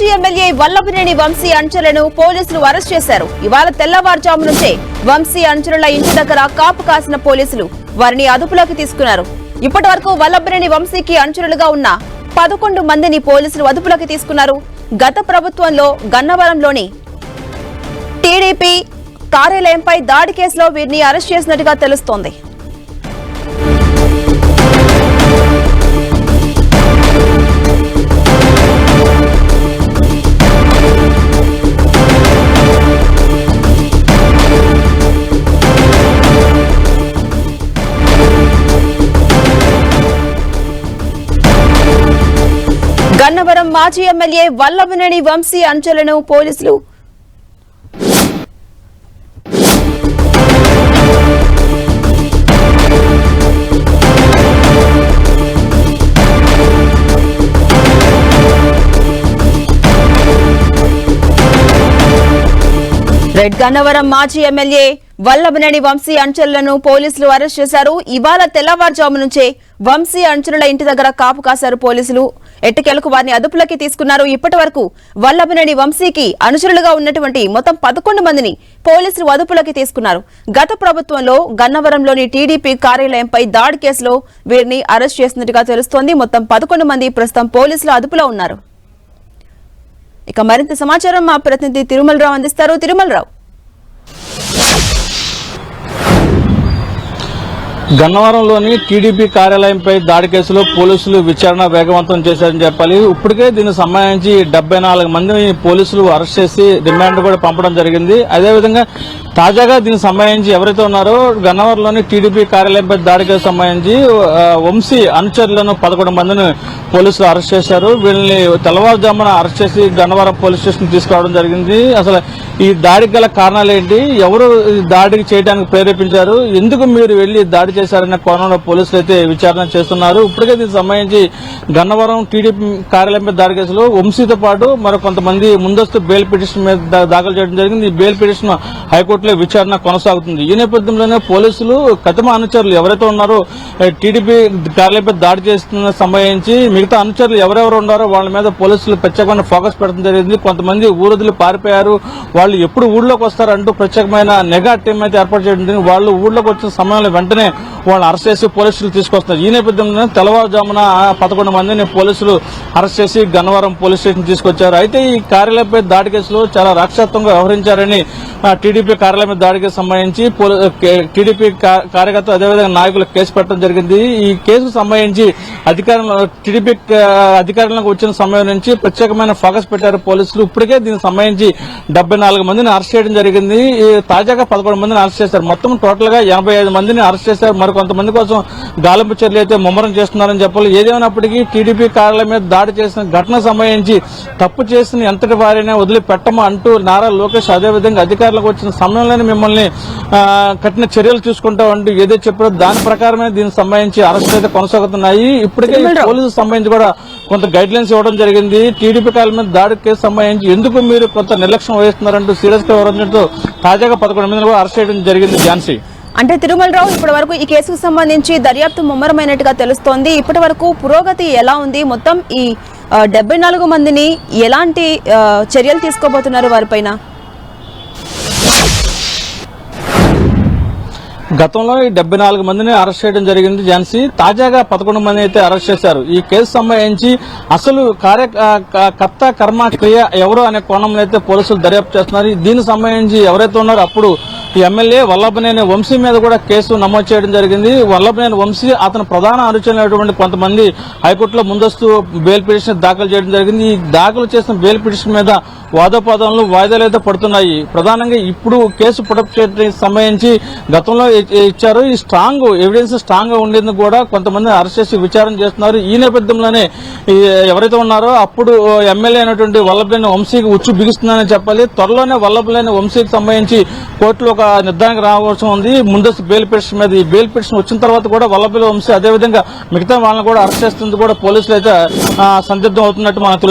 మాజీ ఎమ్మెల్యే వల్లభనేని వంశీ అనుచరులను పోలీసులు అరెస్ట్ చేశారు. ఇవాళ తెల్లవారుజాము నుంచే వంశీ అనుచరుల ఇంటి దగ్గర కాపు కాసిన పోలీసులు వారిని అదుపులోకి తీసుకున్నారు. ఇప్పటి వరకు వల్లభనేని వంశీకి అనుచరులుగా ఉన్న 11 మందిని పోలీసులు అదుపులోకి తీసుకున్నారు. గత ప్రభుత్వంలో గన్నవరంలోని టీడీపీ కార్యాలయంపై దాడి కేసులో వీరిని అరెస్ట్ చేసినట్టుగా తెలుస్తోంది. గన్నవరం మాజీ ఎమ్మెల్యే వల్లభనేని వంశీ అనుచరులను పోలీసులు గన్నవరం మాజీ ఎమ్మెల్యే వల్లభనేని వంశీ అనుచరులను పోలీసులు అరెస్ట్ చేశారు. ఇవాళ తెల్లవారుజాము నుంచే వంశీ అనుచరుల ఇంటి దగ్గర కాపు కాశారు పోలీసులు. ఎట్టకేలకు వారిని అదుపులోకి తీసుకున్నారు. ఇప్పటి వరకు వల్లభనేని వంశీకి అనుచరులుగా ఉన్నటువంటి మొత్తం 11 మందిని పోలీసులు అదుపులోకి తీసుకున్నారు. గత ప్రభుత్వంలో గన్నవరంలోని టీడీపీ కార్యాలయంపై దాడి కేసులో వీరిని అరెస్ట్ చేసినట్టుగా తెలుస్తోంది. మొత్తం 11 మంది ప్రస్తుతం పోలీసుల అదుపులో ఉన్నారు. ఇక మరింత సమాచారం మా ప్రతినిధి తిరుమలరావు అందిస్తారు. తిరుమలరావు, గన్నవరంలోని టీడీపీ కార్యాలయంపై దాడి కేసులో పోలీసులు విచారణ వేగవంతం చేశారని చెప్పాలి. ఇప్పటికే దీనికి సంబంధించి 74 మందిని పోలీసులు అరెస్ట్ చేసి రిమాండ్ కూడా పంపడం జరిగింది. అదేవిధంగా తాజాగా దీనికి సంబంధించి ఎవరైతే ఉన్నారో గన్నవరంలోని టీడీపీ కార్యాలయంపై దాడి కేసు సంబంధించి వంశీ అనుచరులను 11 మందిని పోలీసులు అరెస్ట్ చేశారు. వీళ్ళని తెల్లవారుజామున అరెస్ట్ చేసి గన్నవరం పోలీస్ స్టేషన్ తీసుకురావడం జరిగింది. అసలు ఈ దాడికి గల కారణాలు ఏంటి, ఎవరు దాడికి చేయడానికి ప్రేరేపించారు, ఎందుకు మీరు వెళ్లి దాడి చేశారన్న కోణంలో పోలీసులు అయితే విచారణ చేస్తున్నారు. ఇప్పటికే దీనికి సంబంధించి గన్నవరం టీడీపీ కార్యాలయంపై దాడి కేసులో వంశీతో పాటు మరో కొంతమంది ముందస్తు బెయిల్ పిటిషన్ మీద దాఖలు చేయడం జరిగింది. ఈ బెయిల్ పిటిషన్ హైకోర్టులో విచారణ కొనసాగుతుంది. ఈ నేపథ్యంలోనే పోలీసులు కథమ అనుచరులు ఎవరైతే ఉన్నారో టీడీపీ కార్యాలయంపై దాడి చేస్తున్న సంబంధించి మిగతా అనుచరులు ఎవరెవరు ఉన్నారో వాళ్ళ మీద పోలీసులు ప్రత్యేకమైన ఫోకస్ పెట్టడం జరిగింది. కొంతమంది ఊరొదిలి పారిపోయారు, వాళ్ళు ఎప్పుడు ఊళ్ళోకి వస్తారంటూ ప్రత్యేకమైన నిఘా టీం అయితే ఏర్పాటు చేయడం జరిగింది. వాళ్ళు ఊళ్ళోకి వచ్చిన సమయంలో వెంటనే వాళ్ళని అరెస్ట్ చేసి పోలీసులు తీసుకొస్తున్నారు. ఈ నేపథ్యంలో తెల్లవారుజామున 11 మందిని పోలీసులు అరెస్ట్ చేసి గన్నవరం పోలీస్ స్టేషన్ తీసుకొచ్చారు. అయితే ఈ కార్యాలయంపై దాడి కేసులో చాలా రాక్షసత్వంగా వ్యవహరించారని టీడీపీ కార్యాలయం దాడికి సంబంధించి టీడీపీ కార్యకర్తలు అదేవిధంగా నాయకులు కేసు పెట్టడం జరిగింది. ఈ కేసుకు సంబంధించి టీడీపీ అధికారంలోకి వచ్చిన సమయం నుంచి ప్రత్యేకమైన ఫోకస్ పెట్టారు పోలీసులు. ఇప్పటికే దీనికి సంబంధించి 74 మందిని అరెస్ట్ చేయడం జరిగింది. తాజాగా 11 మందిని అరెస్ట్ చేశారు. మొత్తం టోటల్ గా 85 మందిని అరెస్ట్ చేశారు. మరి కొంతమంది కోసం గాలింపు చర్యలు అయితే ముమ్మరం చేస్తున్నారని చెప్పాలి. ఏదేమైనప్పటికీ టీడీపీ కార్యాలయం మీద దాడి చేసిన ఘటనకు సంబంధించి తప్పు చేసిన ఎంతటి వారైనా వదిలిపెట్టమా అంటూ నారా లోకేష్ అదేవిధంగా అధికారులకు వచ్చిన సమయంలోనే మిమ్మల్ని కఠిన చర్యలు తీసుకుంటామంటూ ఏదో చెప్పారో దాని ప్రకారమే దీనికి సంబంధించి అరెస్టులు అయితే కొనసాగుతున్నాయి. ఇప్పటికే పోలీసులకు సంబంధించి కూడా కొంత గైడ్ లైన్స్ ఇవ్వడం జరిగింది. టీడీపీ కార్యాలయం మీద దాడి కేసు సంబంధించి ఎందుకు మీరు కొంత నిర్లక్ష్యం వహిస్తున్నారంటూ సీరియస్ గా వివరించడంతో తాజాగా 11 మందిని కూడా అరెస్ట్ చేయడం జరిగింది. ఝాన్సీ, అంటే తిరుమలరావు, ఇప్పటి వరకు ఈ కేసుకు సంబంధించి దర్యాప్తు ముమ్మరమైనట్టుగా తెలుస్తోంది. ఇప్పటి వరకు పురోగతి ఎలా ఉంది? మొత్తం ఈ 74 మందిని ఎలాంటి చర్యలు తీసుకోబోతున్నారు వారిపైన? గతంలో ఈ 74 మందిని అరెస్ట్ చేయడం జరిగింది. ఝాన్సీ, తాజాగా 11 మంది అయితే అరెస్ట్ చేశారు. ఈ కేసు సంబంధించి అసలు కర్త కర్మ క్రియ ఎవరు అనే కోణంలో అయితే పోలీసులు దర్యాప్తు చేస్తున్నారు. దీనికి సంబంధించి ఎవరైతే ఉన్నారో అప్పుడు ఈ ఎమ్మెల్యే వల్లభనేని వంశీ మీద కూడా కేసు నమోదు చేయడం జరిగింది. వల్లభనేని వంశీ అతను ప్రధాన అనుచరులైనటువంటి కొంతమంది హైకోర్టులో ముందస్తు బెయిల్ పిటిషన్ దాఖలు చేయడం జరిగింది. ఈ దాఖలు చేసిన బెయిల్ పిటిషన్ మీద వాదోపాదనలు వాయిదాలు అయితే పడుతున్నాయి. ప్రధానంగా ఇప్పుడు కేసు పుటప్ చేయడానికి సంబంధించి గతంలో ఇచ్చారు. ఈ స్ట్రాంగ్ ఎవిడెన్స్ స్ట్రాంగ్ గా ఉండేందుకు కూడా కొంతమంది అరెస్ట్ చేసి విచారణ చేస్తున్నారు. ఈ నేపథ్యంలోనే ఎవరైతే ఉన్నారో అప్పుడు ఎమ్మెల్యే అయినటువంటి వల్లభనేని వంశీకి ఉచ్చు బిగుస్తుందని చెప్పాలి. త్వరలోనే వల్లభనేని వంశీకి సంబంధించి కోర్టులో ఒక నిర్ధారణకు రావాల్సి ఉంది. ముందస్తు బెయిల్ పిటిషన్ మీద ఈ బెయిల్ పిటిషన్ వచ్చిన తర్వాత కూడా వల్లభనేని వంశీ అదేవిధంగా మిగతా వాళ్ళని కూడా అరెస్ట్ చేస్తుంది కూడా పోలీసులు అయితే సందిగ్ధం అవుతున్నట్టు మనకు తెలుస్తుంది.